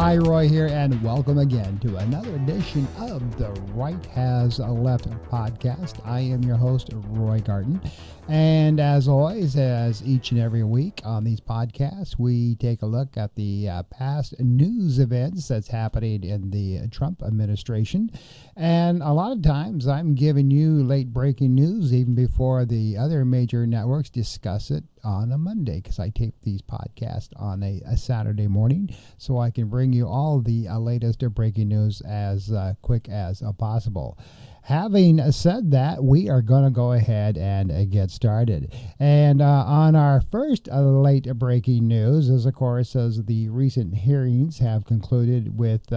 Hi, Roy here, and welcome again to another edition of the Right Has Left podcast. I am your host, Roy Garten, and as always, as each and every week on these podcasts, we take a look at the past news events that's happening in the Trump administration, and a lot of times I'm giving you late-breaking news even before the other major networks discuss it on a Monday, because I tape these podcasts on a Saturday morning so I can bring you all the latest breaking news as quick as possible. Having said that, we are going to go ahead and get started. And on our first late breaking news, as of course, as the recent hearings have concluded with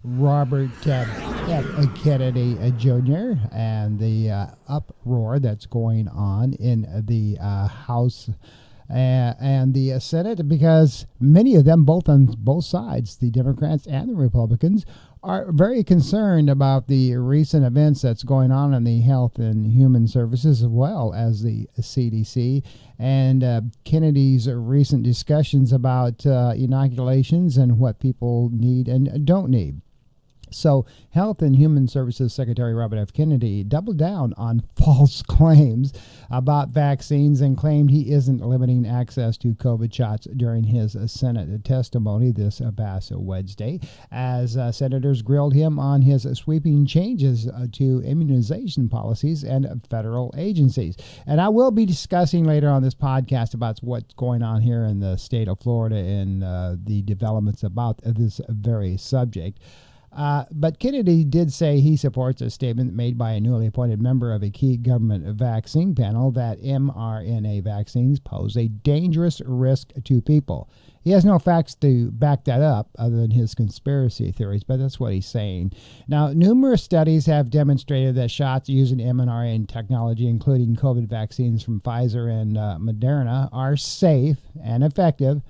Robert F. Kennedy Jr. and the uproar that's going on in the House and the Senate, because many of them, both on both sides, the Democrats and the Republicans, are very concerned about the recent events that's going on in the Health and Human Services, as well as the CDC, and Kennedy's recent discussions about inoculations and what people need and don't need. So Health and Human Services Secretary Robert F. Kennedy doubled down on false claims about vaccines and claimed he isn't limiting access to COVID shots during his Senate testimony this past Wednesday, as senators grilled him on his sweeping changes to immunization policies and federal agencies. And I will be discussing later on this podcast about what's going on here in the state of Florida and the developments about this very subject. But Kennedy did say he supports a statement made by a newly appointed member of a key government vaccine panel that mRNA vaccines pose a dangerous risk to people. He has no facts to back that up other than his conspiracy theories, but that's what he's saying. Now, numerous studies have demonstrated that shots using mRNA technology, including COVID vaccines from Pfizer and Moderna, are safe and effective,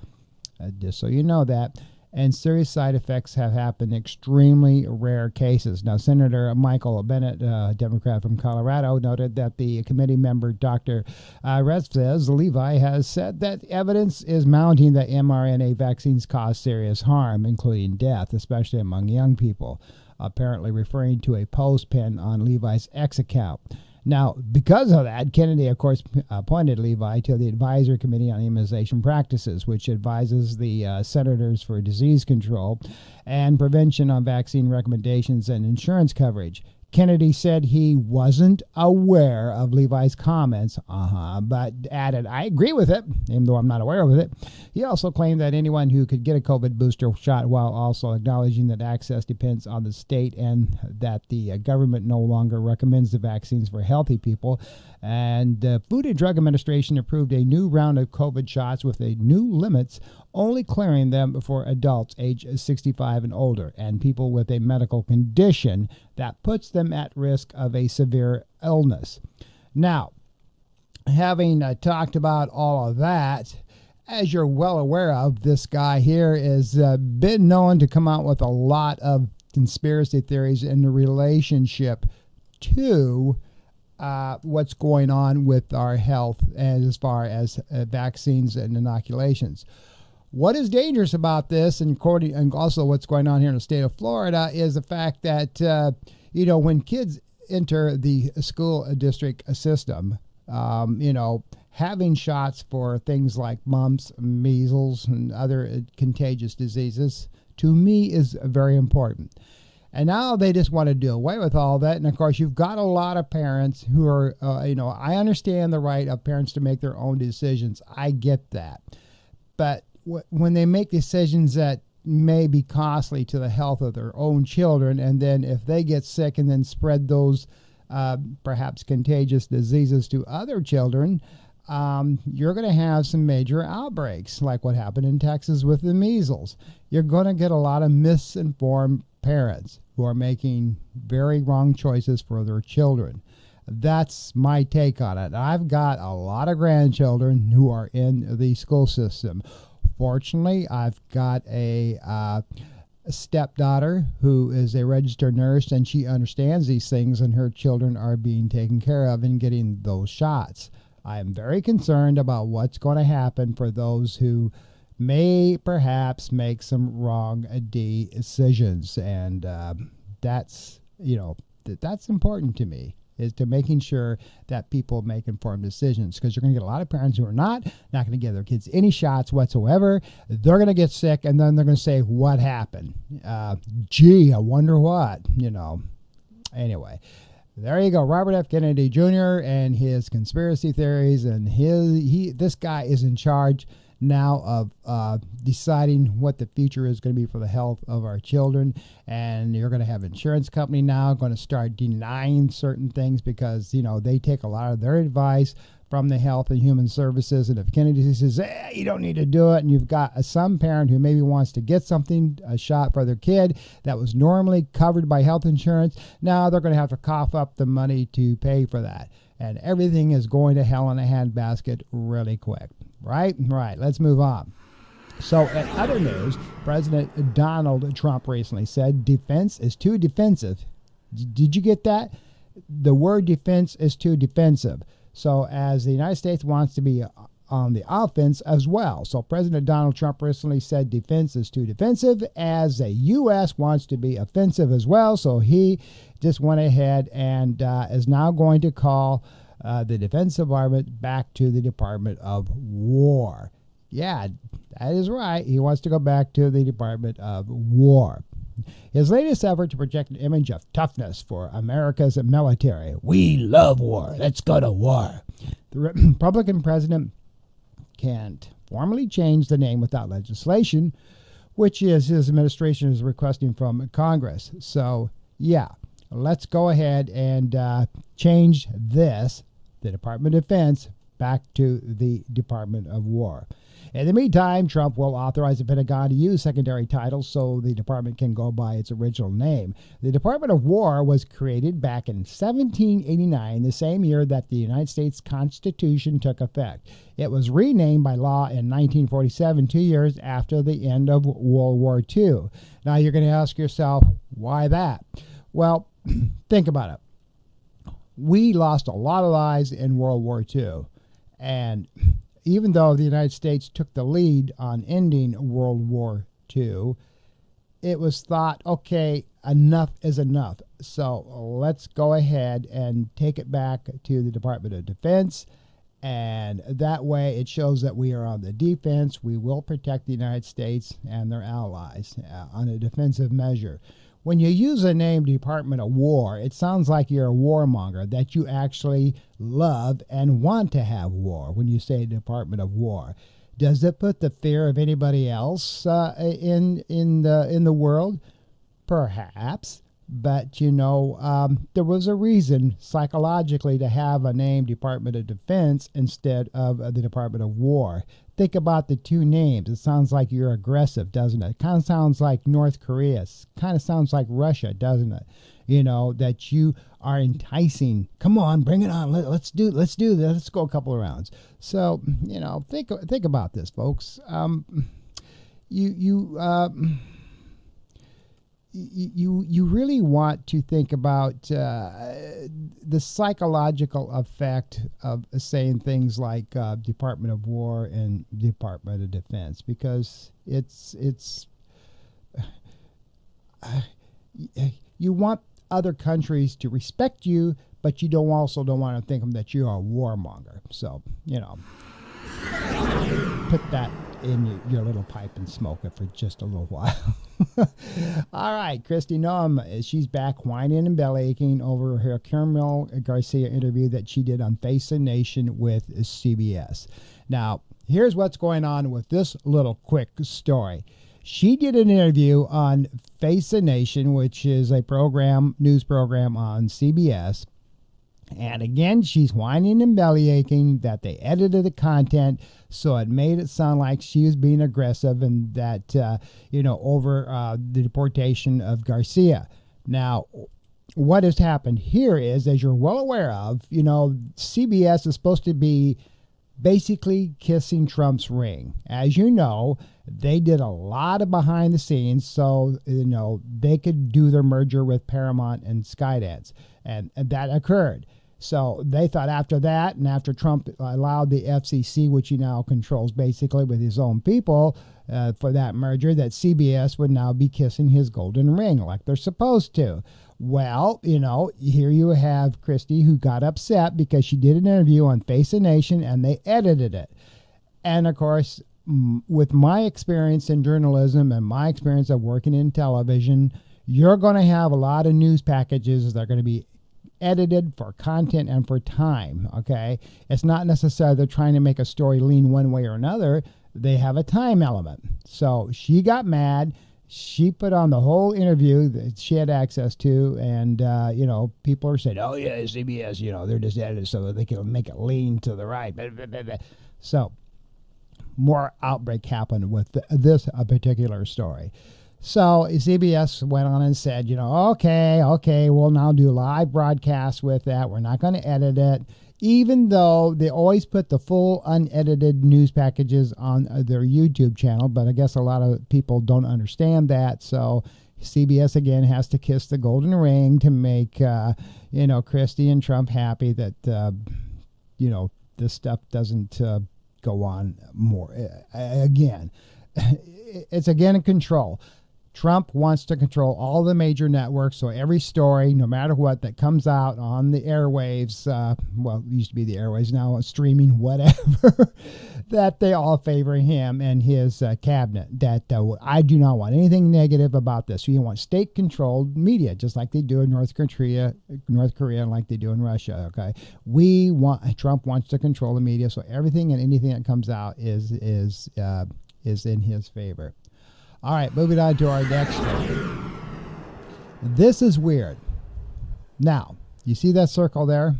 just so you know that. And serious side effects have happened in extremely rare cases. Now, Senator Michael Bennet, Democrat from Colorado, noted that the committee member, Dr. Rezvez Levi, has said that evidence is mounting that mRNA vaccines cause serious harm, including death, especially among young people, apparently referring to a post penned on Levi's X account. Now, because of that, Kennedy, of course, appointed Levi to the Advisory Committee on Immunization Practices, which advises the Senators for Disease Control and Prevention on vaccine recommendations and insurance coverage. Kennedy said he wasn't aware of Levi's comments, but added, I agree with it, even though I'm not aware of it. He also claimed that anyone who could get a COVID booster shot, while also acknowledging that access depends on the state and that the government no longer recommends the vaccines for healthy people. And the Food and Drug Administration approved a new round of COVID shots with a new limits, only clearing them for adults age 65 and older and people with a medical condition that puts them at risk of a severe illness. Now, having talked about all of that, as you're well aware of, this guy here has been known to come out with a lot of conspiracy theories in the relationship to what's going on with our health as far as vaccines and inoculations. What is dangerous about this, and also what's going on here in the state of Florida, is the fact that, when kids enter the school district system, having shots for things like mumps, measles, and other contagious diseases, to me, is very important. And now they just want to do away with all that. And, of course, you've got a lot of parents who are, I understand the right of parents to make their own decisions. I get that. But when they make decisions that may be costly to the health of their own children, and then if they get sick and then spread those perhaps contagious diseases to other children, you're going to have some major outbreaks, like what happened in Texas with the measles. You're going to get a lot of misinformed parents who are making very wrong choices for their children. That's my take on it. I've got a lot of grandchildren who are in the school system. Fortunately, I've got a stepdaughter who is a registered nurse, and she understands these things, and her children are being taken care of and getting those shots. I am very concerned about what's going to happen for those who may perhaps make some wrong decisions. And that's, that's important to me, is to making sure that people make informed decisions, because you're going to get a lot of parents who are not going to give their kids any shots whatsoever. They're going to get sick, and then they're going to say, what happened? Gee, I wonder what, Anyway, there you go. Robert F. Kennedy Jr. and his conspiracy theories, and this guy is in charge now of deciding what the future is going to be for the health of our children. And you're going to have insurance company now going to start denying certain things because, they take a lot of their advice from the Health and Human Services. And if Kennedy says, you don't need to do it, and you've got some parent who maybe wants to get a shot for their kid that was normally covered by health insurance, now they're going to have to cough up the money to pay for that. And everything is going to hell in a handbasket really quick. Right? Let's move on. So, in other news, President Donald Trump recently said defense is too defensive. Did you get that? The word defense is too defensive. So, as the United States wants to be on the offense as well. So, President Donald Trump recently said defense is too defensive, as the U.S. wants to be offensive as well. So, he just went ahead and is now going to call the Defense Department back to the Department of War. Yeah, that is right. He wants to go back to the Department of War. His latest effort to project an image of toughness for America's military. We love war. Let's go to war. The Republican president can't formally change the name without legislation, which is his administration is requesting from Congress. So, yeah, let's go ahead and change this, the Department of Defense, back to the Department of War. In the meantime, Trump will authorize the Pentagon to use secondary titles so the department can go by its original name. The Department of War was created back in 1789, the same year that the United States Constitution took effect. It was renamed by law in 1947, 2 years after the end of World War II. Now you're going to ask yourself, why that? Well, think about it. We lost a lot of lives in World War II, and even though the United States took the lead on ending World War II, it was thought, okay, enough is enough. So let's go ahead and take it back to the Department of Defense, and that way it shows that we are on the defense. We will protect the United States and their allies on a defensive measure. When you use the name Department of War, it sounds like you're a warmonger, that you actually love and want to have war when you say Department of War. Does it put the fear of anybody else in the world? Perhaps. But, there was a reason psychologically to have a name Department of Defense instead of the Department of War. Think about the two names. It sounds like you're aggressive, doesn't it? It kind of sounds like North Korea. It kind of sounds like Russia, doesn't it? That you are enticing. Come on, bring it on. Let's do this. Let's go a couple of rounds. So, think about this, folks. You really want to think about the psychological effect of saying things like Department of War and Department of Defense, because it's you want other countries to respect you, but you don't want to think that you're a warmonger. So, put that in your little pipe and smoke it for just a little while. All right, Kristi Noem, she's back whining and bellyaching over her Caramel Garcia interview that she did on Face the Nation with CBS. Now, here's what's going on with this little quick story. She did an interview on Face the Nation, which is a news program on CBS. And again, she's whining and bellyaching that they edited the content, so it made it sound like she was being aggressive and that, over the deportation of Garcia. Now, what has happened here is, as you're well aware of, CBS is supposed to be basically kissing Trump's ring. As you know, they did a lot of behind the scenes so, they could do their merger with Paramount and Skydance. And that occurred. So they thought after that, and after Trump allowed the FCC, which he now controls basically with his own people, for that merger, that CBS would now be kissing his golden ring like they're supposed to. Well, here you have Christie, who got upset because she did an interview on Face the Nation and they edited it. And of course, with my experience in journalism and my experience of working in television, you're going to have a lot of news packages that are going to be edited for content and for time. Okay, it's not necessarily they're trying to make a story lean one way or another. They have a time element. So she got mad. She put on the whole interview that she had access to, and people are saying, "Oh yeah, CBS, they're just edited so they can make it lean to the right." So more outbreak happened with this particular story. So CBS went on and said, okay, we'll now do live broadcasts with that. We're not going to edit it, even though they always put the full unedited news packages on their YouTube channel. But I guess a lot of people don't understand that. So CBS again has to kiss the golden ring to make, Christie and Trump happy that, this stuff doesn't go on more. Again, it's again in control. Trump wants to control all the major networks, so every story, no matter what, that comes out on the airwaves, it used to be the airwaves, now streaming, whatever, that they all favor him and his cabinet. That I do not want anything negative about this. You want state-controlled media, just like they do in North Korea, and like they do in Russia. Okay, Trump wants to control the media, so everything and anything that comes out is in his favor. All right, moving on to our next one. This is weird. Now, you see that circle there?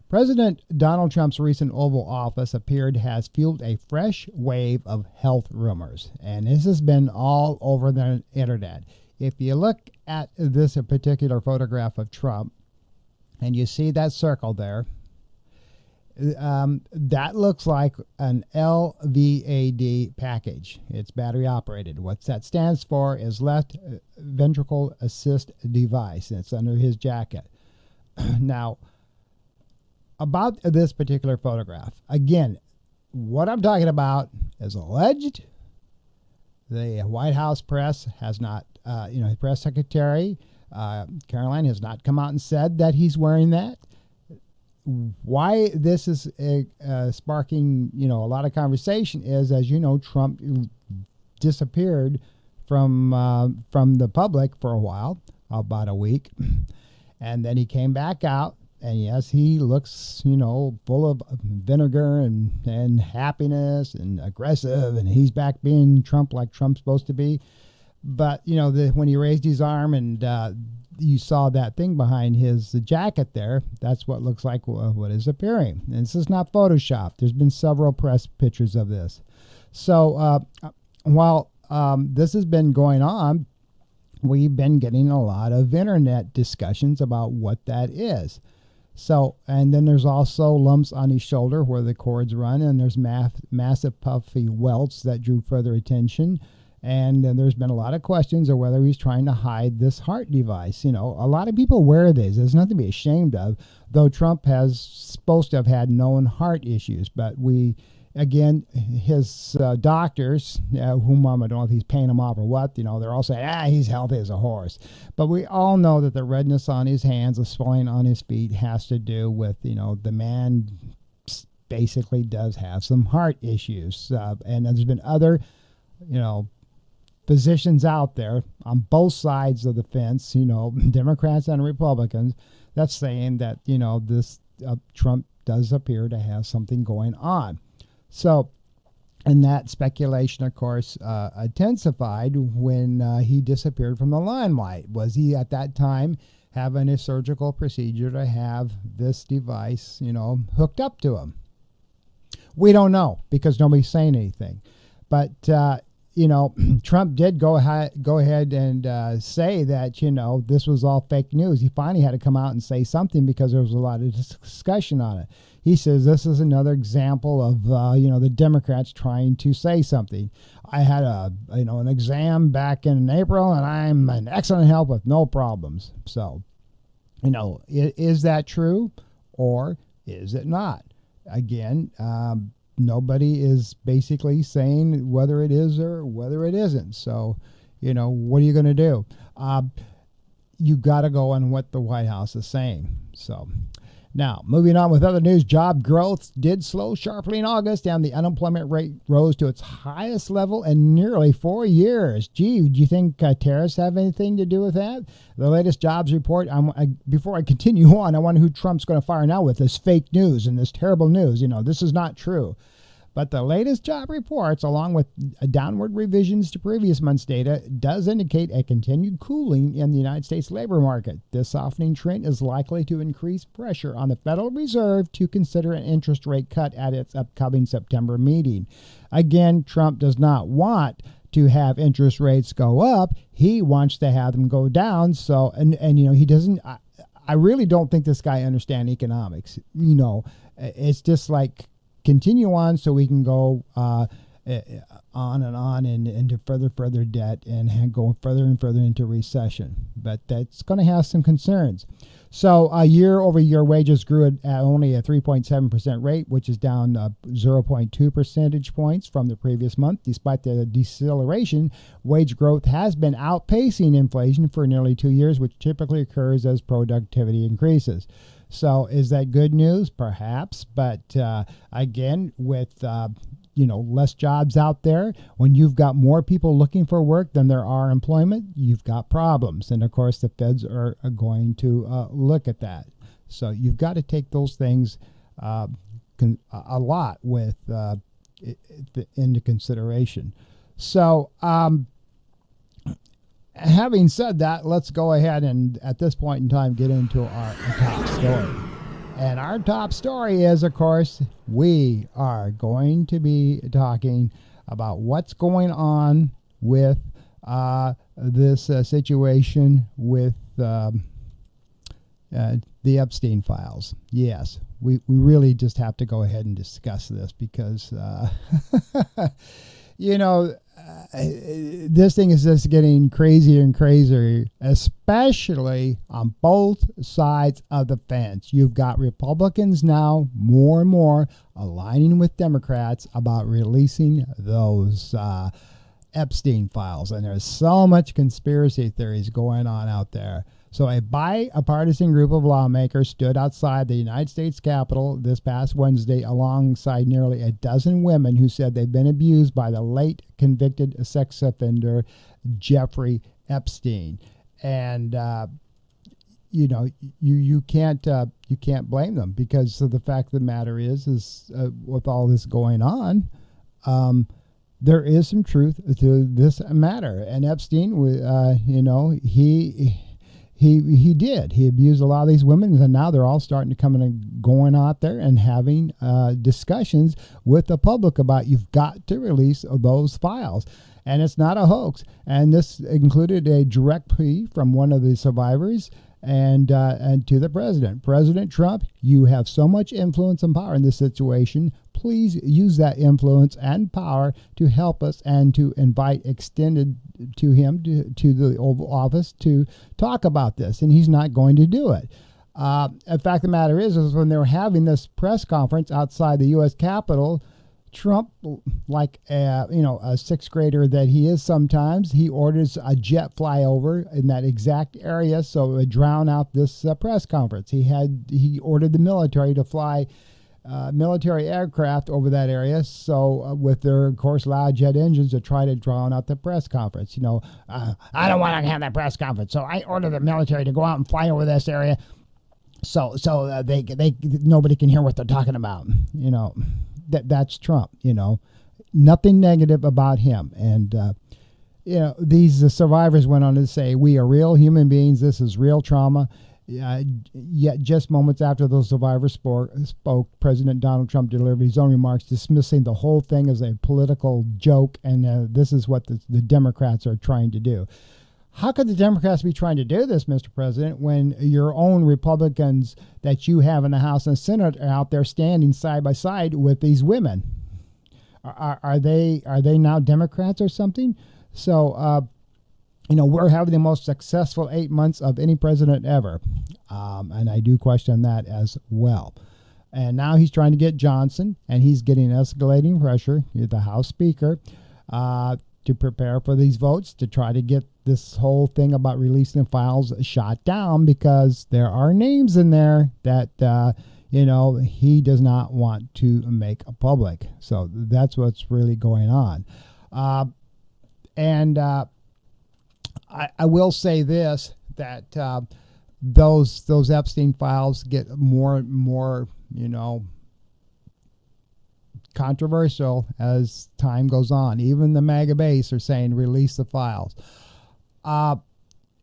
President Donald Trump's recent Oval Office appeared has fueled a fresh wave of health rumors, and this has been all over the internet. If you look at this particular photograph of Trump, and you see that circle there, that looks like an LVAD package. It's battery operated. What that stands for is left ventricle assist device. It's under his jacket. Now, about this particular photograph, again, what I'm talking about is alleged. The White House press has not, press secretary Caroline has not come out and said that he's wearing that. Why this is sparking, a lot of conversation is, as you know, Trump disappeared from the public for a while, about a week, and then he came back out, and yes, he looks, full of vinegar and happiness and aggressive, and he's back being Trump like Trump's supposed to be. But when he raised his arm and you saw that thing behind his jacket there, that's what looks like what is appearing. And this is not Photoshop. There's been several press pictures of this. So while this has been going on, we've been getting a lot of internet discussions about what that is. So, and then there's also lumps on his shoulder where the cords run, and there's massive puffy welts that drew further attention. And there's been a lot of questions of whether he's trying to hide this heart device. A lot of people wear these. There's nothing to be ashamed of, though Trump has supposed to have had known heart issues. But again, his doctors, whom I don't know if he's paying them off or what, they're all saying, he's healthy as a horse. But we all know that the redness on his hands, the swelling on his feet has to do with, the man basically does have some heart issues. And there's been other, physicians out there on both sides of the fence, Democrats and Republicans, that's saying that, this Trump does appear to have something going on. So, and that speculation, of course, intensified when he disappeared from the limelight. Was he at that time having a surgical procedure to have this device, hooked up to him? We don't know because nobody's saying anything. But, Trump did go ahead and say that, this was all fake news. He finally had to come out and say something because there was a lot of discussion on it. He says this is another example of, the Democrats trying to say something. I had an exam back in April, and I'm in excellent health with no problems. So, Is that true or is it not? Again, nobody is basically saying whether it is or whether it isn't. So, what are you going to do? You got to go on what the White House is saying. So, now, moving on with other news, job growth did slow sharply in August, and the unemployment rate rose to its highest level in nearly 4 years. Gee, do you think tariffs have anything to do with that? The latest jobs report, before I continue on, I wonder who Trump's going to fire now with this fake news and this terrible news. This is not true. But the latest job reports, along with downward revisions to previous month's data, does indicate a continued cooling in the United States labor market. This softening trend is likely to increase pressure on the Federal Reserve to consider an interest rate cut at its upcoming September meeting. Again, Trump does not want to have interest rates go up. He wants to have them go down. So, and he doesn't. I really don't think this guy understands economics. It's just like, continue on so we can go on and on and into further debt and go further and further into recession. But that's going to have some concerns. So year-over-year wages grew at only a 3.7% rate, which is down 0.2 percentage points from the previous month. Despite the deceleration, wage growth has been outpacing inflation for nearly 2 years, which typically occurs as productivity increases. So is that good news? Perhaps. But again, with less jobs out there, when you've got more people looking for work than there are employment, you've got problems. And of course, the feds are going to look at that. So you've got to take those things a lot with into consideration. So having said that, let's go ahead and at this point in time get into our top story. And our top story is, of course, we are going to be talking about what's going on with this situation with the Epstein Files. Yes, we really just have to go ahead and discuss this because, this thing is just getting crazier and crazier, especially on both sides of the fence. You've got Republicans now more and more aligning with Democrats about releasing those Epstein Files. And there's so much conspiracy theories going on out there. So a bipartisan group of lawmakers stood outside the United States Capitol this past Wednesday alongside nearly a dozen women who said they've been abused by the late convicted sex offender Jeffrey Epstein. And you can't blame them because of the fact of the matter is with all this going on, there is some truth to this matter. And Epstein, he abused a lot of these women, and now they're all starting to come in and going out there and having discussions with the public about you've got to release those files. And it's not a hoax. And this included a direct plea from one of the survivors and to the president. President Trump, you have so much influence and power in this situation. Please use that influence and power to help us and to invite extended to him to the Oval Office to talk about this. And he's not going to do it. In fact, the matter is when they were having this press conference outside the U.S. Capitol, Trump, like a sixth grader that he is sometimes, he orders a jet fly over in that exact area so it would drown out this press conference. He ordered the military to fly military aircraft over that area, so with their, of course, loud jet engines to try to drown out the press conference. I don't want to have that press conference, so I order the military to go out and fly over this area, so they nobody can hear what they're talking about. That's Trump. Nothing negative about him. And these survivors went on to say, "We are real human beings. This is real trauma." Yet just moments after those survivors spoke, President Donald Trump delivered his own remarks dismissing the whole thing as a political joke, and this is what the Democrats are trying to do. How could the Democrats be trying to do this, Mr. President, when your own Republicans that you have in the House and Senate are out there standing side by side with these women? Are they now Democrats or something? So we're having the most successful 8 months of any president ever. And I do question that as well. And now he's trying to get Johnson, and he's getting escalating pressure, the House Speaker, to prepare for these votes to try to get this whole thing about releasing the files shot down, because there are names in there that, he does not want to make public. So that's what's really going on. I will say this, that those Epstein files get more and more, controversial as time goes on. Even the MAGA base are saying release the files. And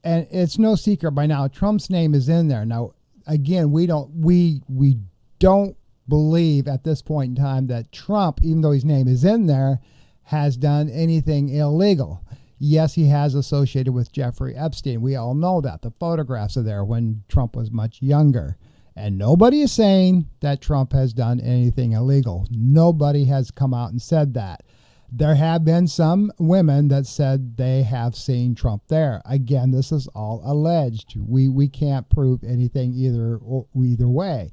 it's no secret by now, Trump's name is in there. Now, again, we don't believe at this point in time that Trump, even though his name is in there, has done anything illegal. Yes, he has associated with Jeffrey Epstein. We all know that. The photographs are there when Trump was much younger. And nobody is saying that Trump has done anything illegal. Nobody has come out and said that. There have been some women that said they have seen Trump there. Again, this is all alleged. We can't prove anything either way.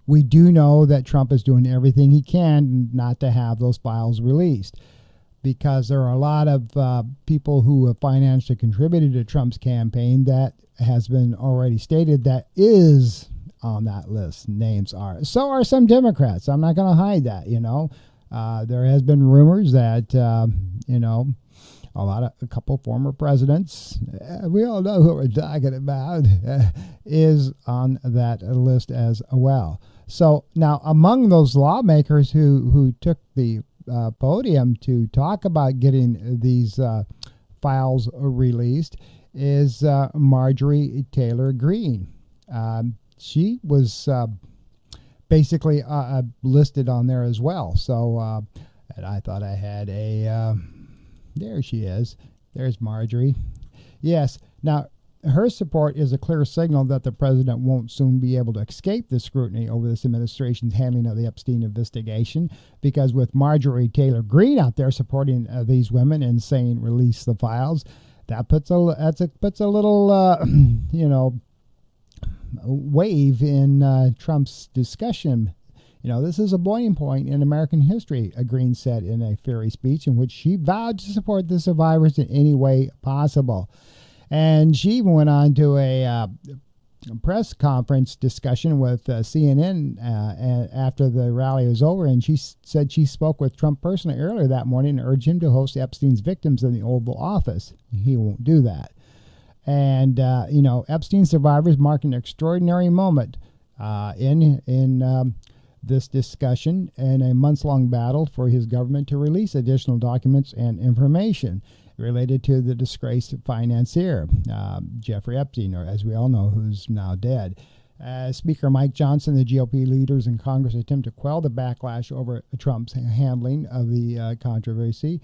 We do know that Trump is doing everything he can not to have those files released, because there are a lot of people who have financially contributed to Trump's campaign that has been already stated that is on that list. Names are. So are some Democrats. I'm not going to hide that, There has been rumors that, a couple former presidents, we all know who we're talking about, is on that list as well. So now, among those lawmakers who took the podium to talk about getting these files released is Marjorie Taylor Greene. She was basically listed on there as well. So, and I thought I had there she is. There's Marjorie. Yes. Now, her support is a clear signal that the president won't soon be able to escape the scrutiny over this administration's handling of the Epstein investigation, because with Marjorie Taylor Greene out there supporting these women and saying release the files, that puts a little wave in Trump's discussion. This is a boiling point in American history, Greene said in a fiery speech in which she vowed to support the survivors in any way possible. And she even went on to a press conference discussion with CNN after the rally was over, and she said she spoke with Trump personally earlier that morning and urged him to host Epstein's victims in the Oval Office. He won't do that. And, Epstein survivors mark an extraordinary moment in this discussion and a months-long battle for his government to release additional documents and information related to the disgraced financier, Jeffrey Epstein, or as we all know, who's now dead. Speaker Mike Johnson, the GOP leaders in Congress attempt to quell the backlash over Trump's handling of the controversy.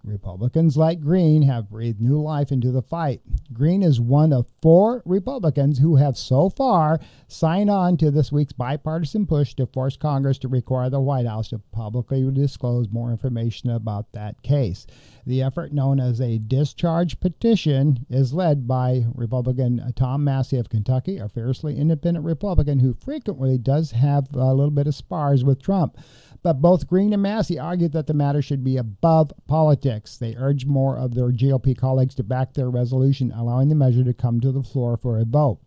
Republicans like Greene have breathed new life into the fight. Greene is one of 4 Republicans who have so far signed on to this week's bipartisan push to force Congress to require the White House to publicly disclose more information about that case. The effort, known as a discharge petition, is led by Republican Tom Massey of Kentucky, a fiercely independent Republican who frequently does have a little bit of spars with Trump. But both Greene and Massey argued that the matter should be above politics. They urged more of their GOP colleagues to back their resolution, allowing the measure to come to the floor for a vote.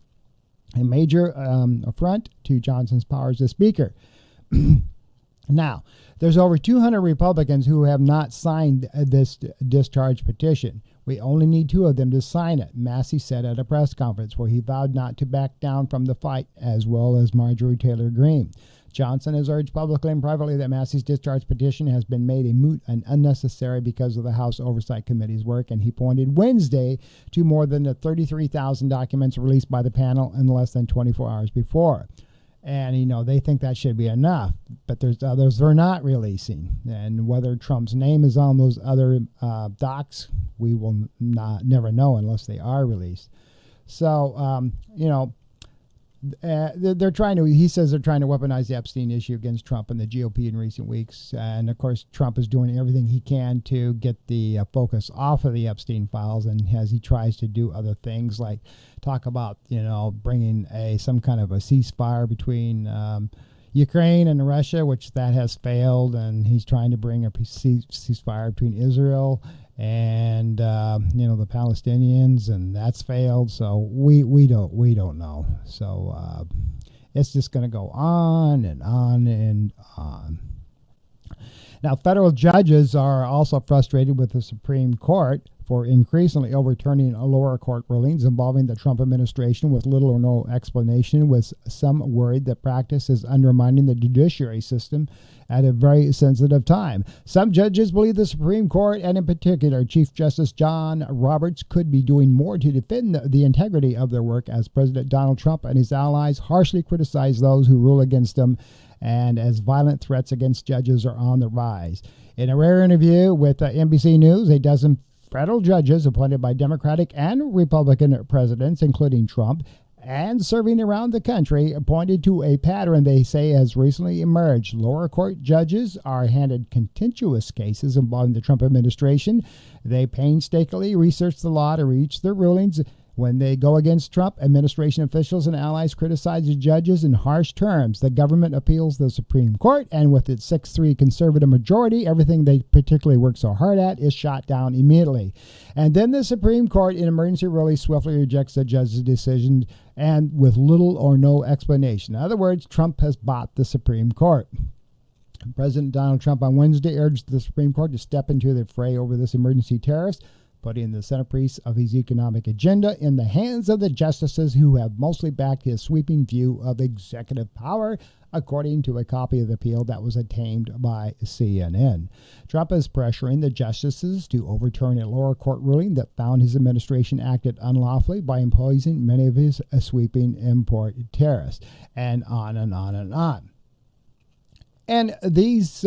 A major affront to Johnson's powers as Speaker. Now, there's over 200 Republicans who have not signed this discharge petition. We only need 2 of them to sign it, Massey said at a press conference where he vowed not to back down from the fight, as well as Marjorie Taylor Greene. Johnson has urged publicly and privately that Massey's discharge petition has been made a moot and unnecessary because of the House Oversight Committee's work, and he pointed Wednesday to more than the 33,000 documents released by the panel in less than 24 hours before. And, they think that should be enough, but there's others they're not releasing. And whether Trump's name is on those other docs, we will never know unless they are released. So, they're trying to, he says they're trying to weaponize the Epstein issue against Trump and the GOP in recent weeks. And of course, Trump is doing everything he can to get the focus off of the Epstein files. And as he tries to do other things like talk about, bringing some kind of a ceasefire between Ukraine and Russia, which that has failed. And he's trying to bring a ceasefire between Israel and the Palestinians, and that's failed. So we don't know. So it's just going to go on and on and on. Now, federal judges are also frustrated with the Supreme Court for increasingly overturning lower court rulings involving the Trump administration with little or no explanation, with some worried that practice is undermining the judiciary system at a very sensitive time. Some judges believe the Supreme Court, and in particular Chief Justice John Roberts, could be doing more to defend the integrity of their work as President Donald Trump and his allies harshly criticize those who rule against them, and as violent threats against judges are on the rise. In a rare interview with NBC News, a dozen federal judges appointed by Democratic and Republican presidents, including Trump, and serving around the country, pointed to a pattern they say has recently emerged. Lower court judges are handed contentious cases involving the Trump administration. They painstakingly research the law to reach their rulings. When they go against Trump, administration officials and allies criticize the judges in harsh terms. The government appeals the Supreme Court, and with its 6-3 conservative majority, everything they particularly work so hard at is shot down immediately. And then the Supreme Court, in emergency ruling, swiftly rejects the judge's decision, and with little or no explanation. In other words, Trump has bought the Supreme Court. President Donald Trump on Wednesday urged the Supreme Court to step into the fray over this emergency tariffs, putting the centerpiece of his economic agenda in the hands of the justices who have mostly backed his sweeping view of executive power, according to a copy of the appeal that was obtained by CNN. Trump is pressuring the justices to overturn a lower court ruling that found his administration acted unlawfully by imposing many of his sweeping import tariffs, and on and on and on. And these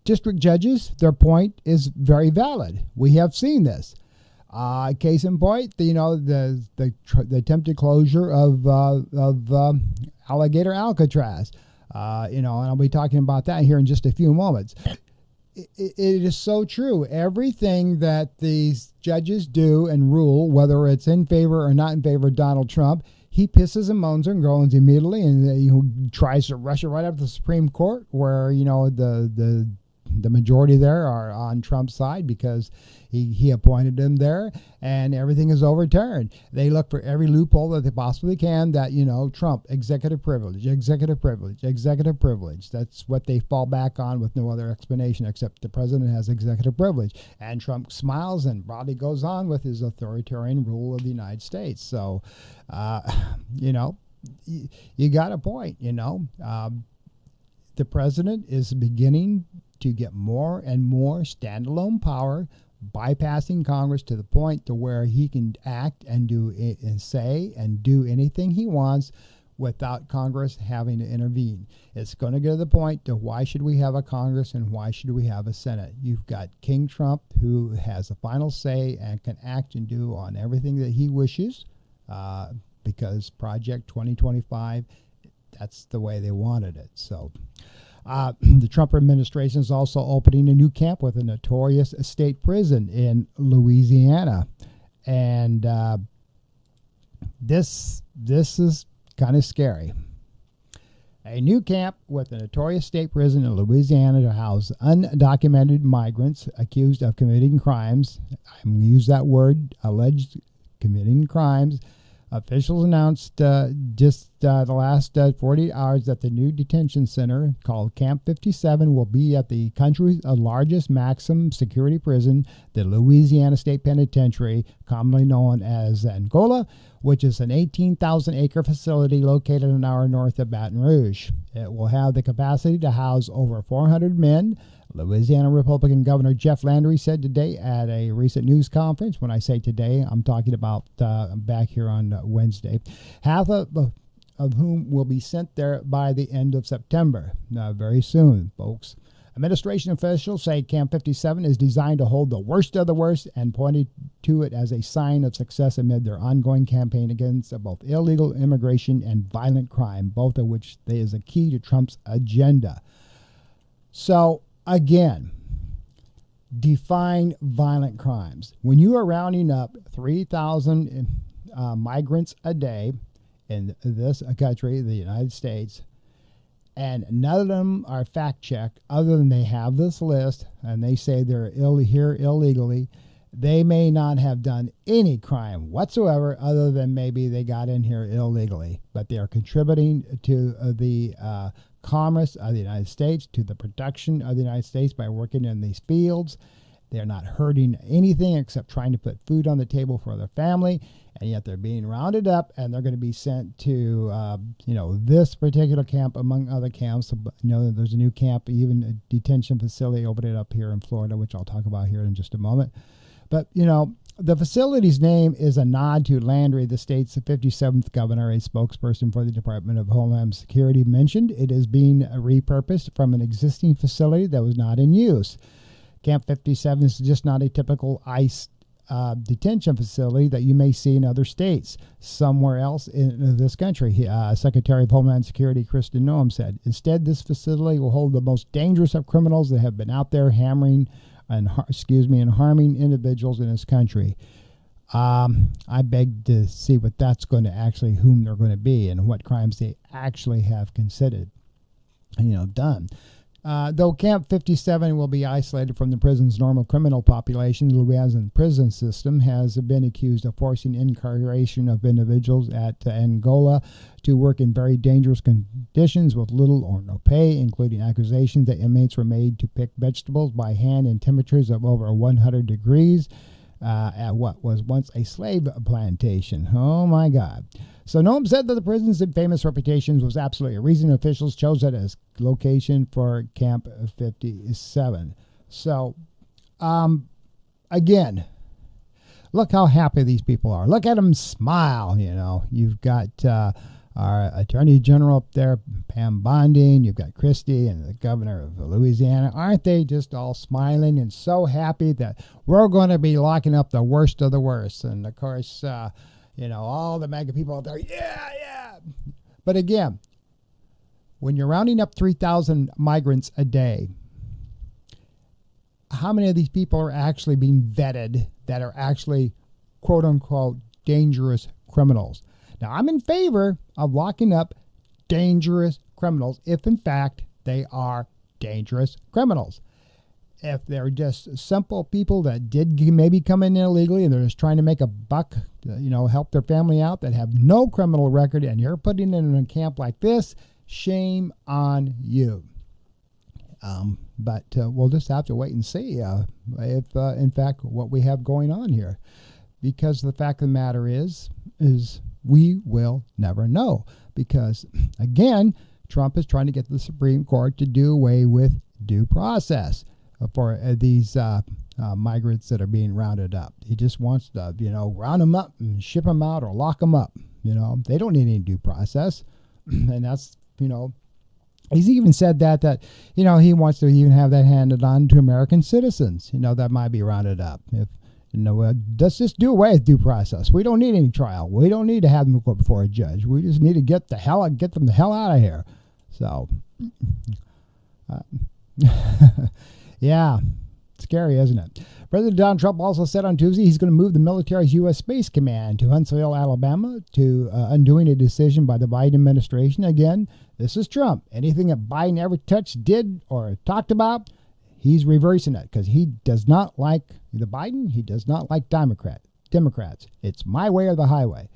district judges, their point is very valid. We have seen this. Case in point, the attempted closure of Alligator Alcatraz. And I'll be talking about that here in just a few moments. It is so true. Everything that these judges do and rule, whether it's in favor or not in favor of Donald Trump, he pisses and moans and groans immediately, and he tries to rush it right up to the Supreme Court, where the majority there are on Trump's side because he appointed them there, and everything is overturned. They look for every loophole that they possibly can that, Trump, executive privilege, executive privilege, executive privilege. That's what they fall back on with no other explanation except the president has executive privilege. And Trump smiles and broadly goes on with his authoritarian rule of the United States. So, you got a point, The president is beginning to get more and more standalone power, bypassing Congress to the point to where he can act and do it and say and do anything he wants without Congress having to intervene. It's going to get to the point to why should we have a Congress and why should we have a Senate? You've got King Trump, who has the final say and can act and do on everything that he wishes, because Project 2025, that's the way they wanted it. So the Trump administration is also opening a new camp with a notorious state prison in Louisiana. And this is kind of scary. A new camp with a notorious state prison in Louisiana to house undocumented migrants accused of committing crimes. I'm going to use that word, alleged committing crimes. Officials announced just the last 48 hours that the new detention center called Camp 57 will be at the country's largest maximum security prison, the Louisiana State Penitentiary, commonly known as Angola, which is an 18,000-acre facility located an hour north of Baton Rouge. It will have the capacity to house over 400 men. Louisiana Republican Governor Jeff Landry said today at a recent news conference. When I say today, I'm talking about back here on Wednesday. Half of whom will be sent there by the end of September. Very soon, folks. Administration officials say Camp 57 is designed to hold the worst of the worst and pointed to it as a sign of success amid their ongoing campaign against both illegal immigration and violent crime, both of which is a key to Trump's agenda. So, again, define violent crimes. When you are rounding up 3,000 migrants a day in this country, the United States, and none of them are fact-checked other than they have this list and they say they're here illegally, they may not have done any crime whatsoever other than maybe they got in here illegally, but they are contributing to the commerce of the United States, to the production of the United States by working in these fields. They're not hurting anything except trying to put food on the table for their family, and yet they're being rounded up and they're going to be sent to, this particular camp among other camps. There's a new camp, even a detention facility opening up here in Florida, which I'll talk about here in just a moment. But, the facility's name is a nod to Landry, the state's 57th governor. A spokesperson for the Department of Homeland Security mentioned it is being repurposed from an existing facility that was not in use. Camp 57 is just not a typical ICE detention facility that you may see in other states somewhere else in this country. Secretary of Homeland Security Kristen Noem said, instead, this facility will hold the most dangerous of criminals that have been out there hammering and harming individuals in this country. I beg to see what that's going to actually, whom they're going to be and what crimes they actually have considered, done. Though Camp 57 will be isolated from the prison's normal criminal population, the Louisiana prison system has been accused of forcing incarceration of individuals at Angola to work in very dangerous conditions with little or no pay, including accusations that inmates were made to pick vegetables by hand in temperatures of over 100 degrees at what was once a slave plantation. Oh, my God. So Noem said that the prison's famous reputation was absolutely a reason officials chose it as location for Camp 57. So, again, look how happy these people are. Look at them smile, You've got our Attorney General up there, Pam Bondi. You've got Christie and the governor of Louisiana. Aren't they just all smiling and so happy that we're going to be locking up the worst of the worst? And, of course, all the MAGA people out there, yeah. But again, when you're rounding up 3,000 migrants a day, how many of these people are actually being vetted that are actually, quote unquote, dangerous criminals? Now, I'm in favor of locking up dangerous criminals if, in fact, they are dangerous criminals. If they're just simple people that did maybe come in illegally and they're just trying to make a buck, help their family out, that have no criminal record, and you're putting them in a camp like this, shame on you. But we'll just have to wait and see if, in fact, what we have going on here. Because the fact of the matter is we will never know. Because, again, Trump is trying to get the Supreme Court to do away with due process for these migrants that are being rounded up. He just wants to, round them up and ship them out or lock them up. They don't need any due process. And that's, he's even said that he wants to even have that handed on to American citizens, that might be rounded up. If, let's just do away with due process. We don't need any trial. We don't need to have them go before a judge. We just need to get them the hell out of here. So, yeah, scary, isn't it? President Donald Trump also said on Tuesday he's going to move the military's U.S. Space Command to Huntsville, Alabama, to undoing a decision by the Biden administration. Again, this is Trump. Anything that Biden ever touched, did, or talked about, he's reversing it because he does not like the Biden. He does not like Democrats. It's my way or the highway.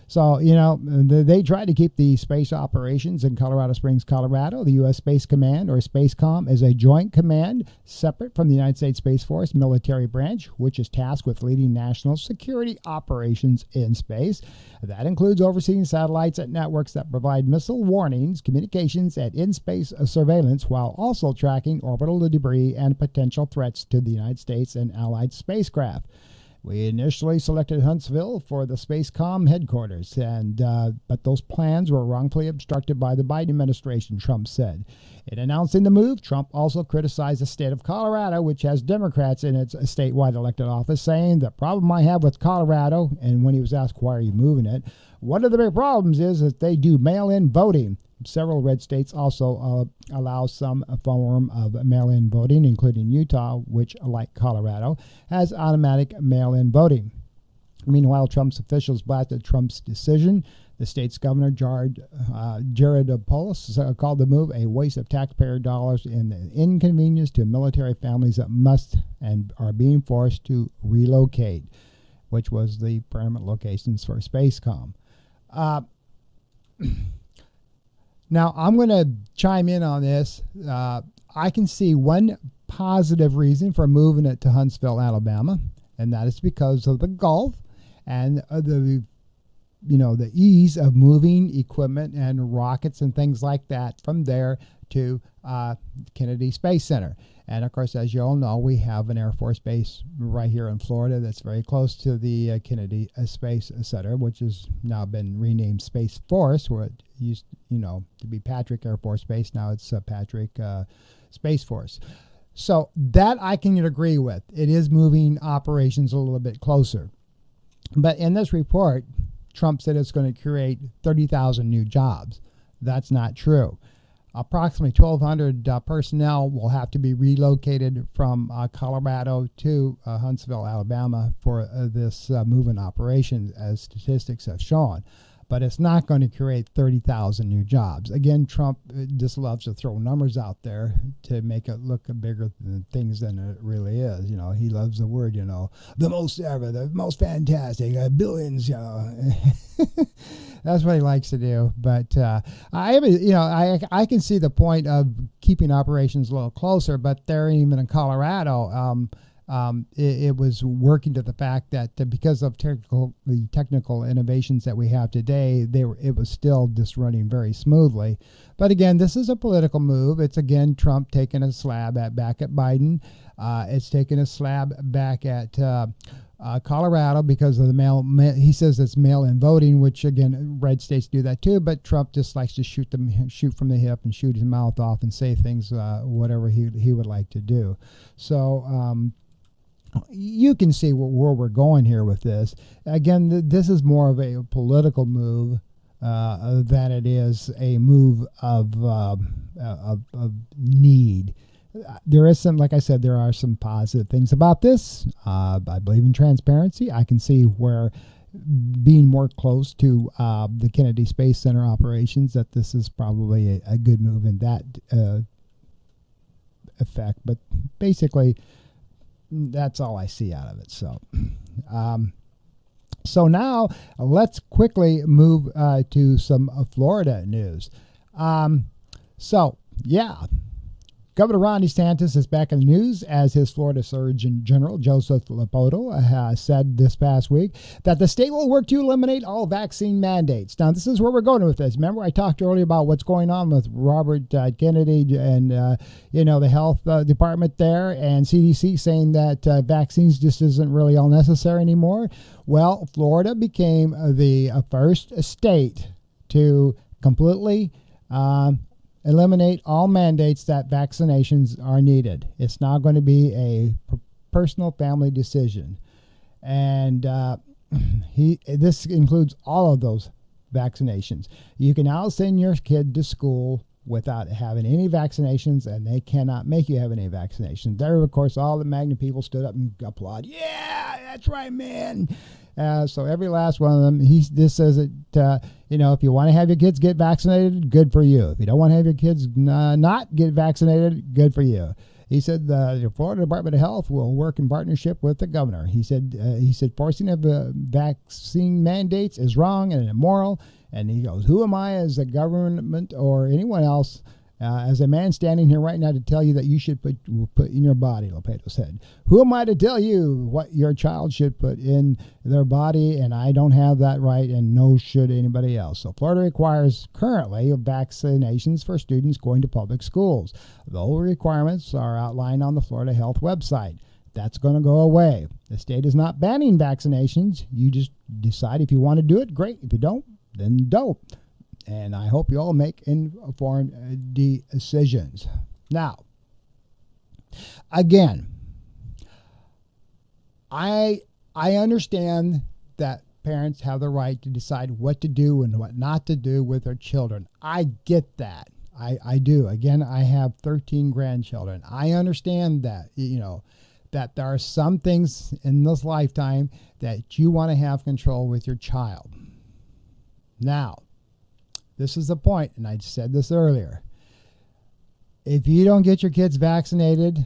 So, they tried to keep the space operations in Colorado Springs, Colorado. The U.S. Space Command, or SpaceCom, is a joint command separate from the United States Space Force military branch, which is tasked with leading national security operations in space. That includes overseeing satellites and networks that provide missile warnings, communications, and in-space surveillance, while also tracking orbital debris and potential threats to the United States and allied spacecraft. We initially selected Huntsville for the Spacecom headquarters, but those plans were wrongfully obstructed by the Biden administration, Trump said. In announcing the move, Trump also criticized the state of Colorado, which has Democrats in its statewide elected office, saying the problem I have with Colorado, and when he was asked, why are you moving it, one of the big problems is that they do mail-in voting. Several red states also allow some form of mail-in voting, including Utah, which, like Colorado, has automatic mail-in voting. Meanwhile, Trump's officials blasted Trump's decision. The state's governor, Jared Polis, called the move a waste of taxpayer dollars and an inconvenience to military families that must and are being forced to relocate, which was the permanent locations for Spacecom. Now, I'm going to chime in on this. I can see one positive reason for moving it to Huntsville, Alabama, and that is because of the Gulf and the ease of moving equipment and rockets and things like that from there to Kennedy Space Center. And of course, as you all know, we have an Air Force base right here in Florida that's very close to the Kennedy Space Center, which has now been renamed Space Force, where it used, to be Patrick Air Force Base. Now it's Patrick Space Force. So that I can agree with. It is moving operations a little bit closer. But in this report, Trump said it's going to create 30,000 new jobs. That's not true. Approximately 1,200 personnel will have to be relocated from Colorado to Huntsville, Alabama for this moving operation, as statistics have shown. But it's not going to create 30,000 new jobs. Again, Trump just loves to throw numbers out there to make it look bigger than things than it really is. He loves the word, the most ever, the most fantastic, billions, That's what he likes to do. But I can see the point of keeping operations a little closer, but they're even in Colorado. It was working to the fact that because of the technical innovations that we have today, it was still just running very smoothly. But again, this is a political move. It's again Trump taking a slab back at Biden. It's taking a slab back at Colorado because of the he says it's mail-in voting, which again red states do that too. But Trump just likes to shoot from the hip and shoot his mouth off and say things whatever he would like to do. So. You can see where we're going here with this. Again, this is more of a political move than it is a move of need. There is some, like I said, there are some positive things about this. I believe in transparency. I can see where being more close to the Kennedy Space Center operations, that this is probably a good move in that effect. But basically, that's all I see out of it. So now let's quickly move to some Florida news. Governor Ron DeSantis is back in the news as his Florida Surgeon General, Joseph Ladapo, has said this past week that the state will work to eliminate all vaccine mandates. Now, this is where we're going with this. Remember, I talked earlier about what's going on with Robert Kennedy and, the health department there and CDC saying that vaccines just isn't really all necessary anymore. Well, Florida became the first state to completely eliminate all mandates that vaccinations are needed. It's now going to be a personal family decision. And this includes all of those vaccinations. You can now send your kid to school without having any vaccinations, and they cannot make you have any vaccinations. There, of course, all the Magna people stood up and applauded. Yeah, that's right, man. So every last one of them, this says it, if you want to have your kids get vaccinated, good for you. If you don't want to have your kids not get vaccinated, good for you. He said the Florida Department of Health will work in partnership with the governor. He said forcing of vaccine mandates is wrong and immoral. And he goes, who am I as a government or anyone else, as a man standing here right now to tell you that you should put in your body, Ladapo said. Who am I to tell you what your child should put in their body? And I don't have that right, and no should anybody else. So Florida requires currently vaccinations for students going to public schools. The requirements are outlined on the Florida Health website. That's going to go away. The state is not banning vaccinations. You just decide if you want to do it, great. If you don't, then don't. And I hope you all make informed decisions. Now, again, I understand that parents have the right to decide what to do and what not to do with their children. I get that. I do. Again, I have 13 grandchildren. I understand that, that there are some things in this lifetime that you want to have control with your child. Now, this is the point, and I said this earlier. If you don't get your kids vaccinated,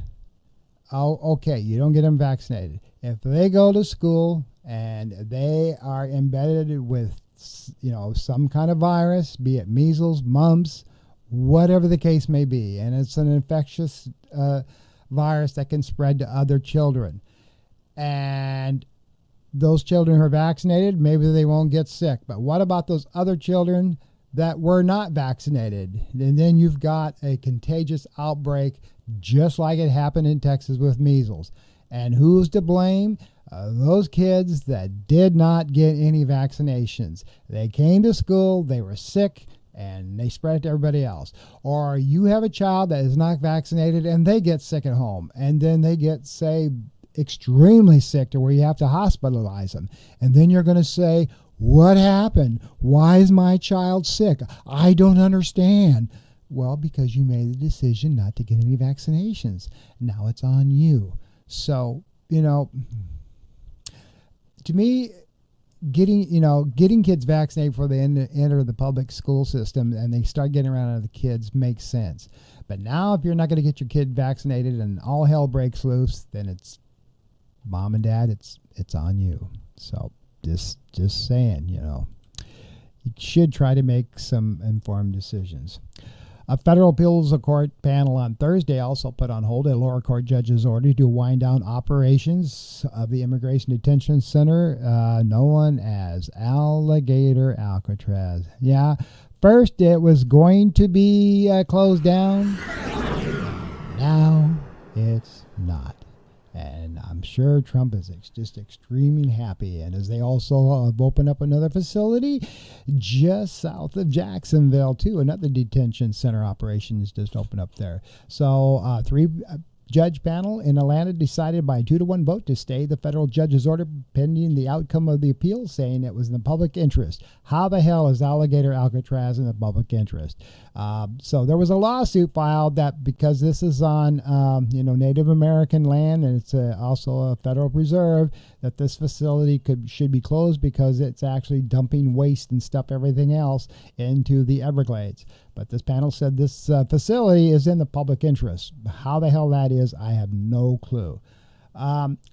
okay, you don't get them vaccinated. If they go to school and they are embedded with, some kind of virus, be it measles, mumps, whatever the case may be, and it's an infectious virus that can spread to other children, and those children who are vaccinated, maybe they won't get sick. But what about those other children that were not vaccinated? And then you've got a contagious outbreak, just like it happened in Texas with measles. And who's to blame? Those kids that did not get any vaccinations. They came to school, they were sick, and they spread it to everybody else. Or you have a child that is not vaccinated and they get sick at home, and then they get, say, extremely sick to where you have to hospitalize them. And then you're going to say, what happened? Why is my child sick? I don't understand. Well, because you made the decision not to get any vaccinations. Now it's on you. So, to me, getting kids vaccinated before they enter the public school system and they start getting around other kids makes sense. But now if you're not going to get your kid vaccinated and all hell breaks loose, then it's mom and dad, it's on you. So just saying, you should try to make some informed decisions. A federal appeals court panel on Thursday also put on hold a lower court judge's order to wind down operations of the Immigration Detention Center known as Alligator Alcatraz. Yeah, first it was going to be closed down. Now it's not. And I'm sure Trump is just extremely happy. And as they also have opened up another facility just south of Jacksonville, too. Another detention center operation is just opened up there. So 3 judge panel in Atlanta decided by a 2-1 vote to stay the federal judge's order pending the outcome of the appeal, saying it was in the public interest. How the hell is Alligator Alcatraz in the public interest? So there was a lawsuit filed that because this is on Native American land, and it's also a federal preserve, that this facility should be closed because it's actually dumping waste and stuff, everything else, into the Everglades. But this panel said this facility is in the public interest. How the hell that is, I have no clue.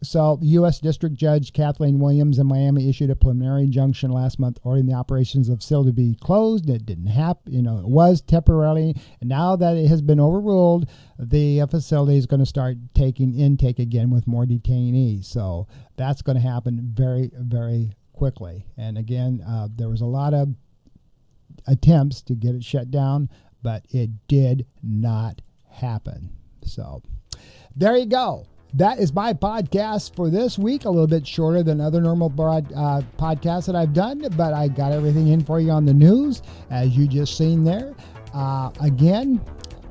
So U.S. District Judge Kathleen Williams in Miami issued a preliminary injunction last month ordering the operations of the facility to be closed. It didn't happen. It was temporarily. And now that it has been overruled, the facility is going to start taking intake again with more detainees. So that's going to happen very, very quickly. And again, there was a lot of attempts to get it shut down, but it did not happen. So there you go. That is my podcast for this week. A little bit shorter than other normal podcasts that I've done, but I got everything in for you on the news, as you just seen there. Again,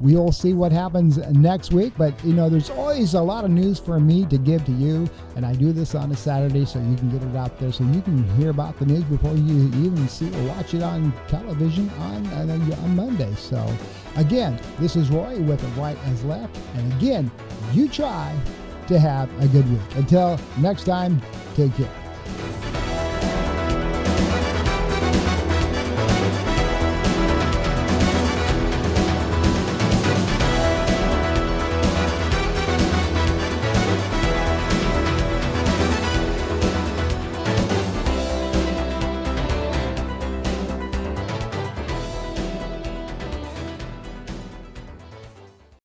we will see what happens next week, but there's always a lot of news for me to give to you, and I do this on a Saturday so you can get it out there, so you can hear about the news before you even see or watch it on television on Monday. So again, this is Roy with The Right As Left, and again, you try to have a good week. Until next time, take care.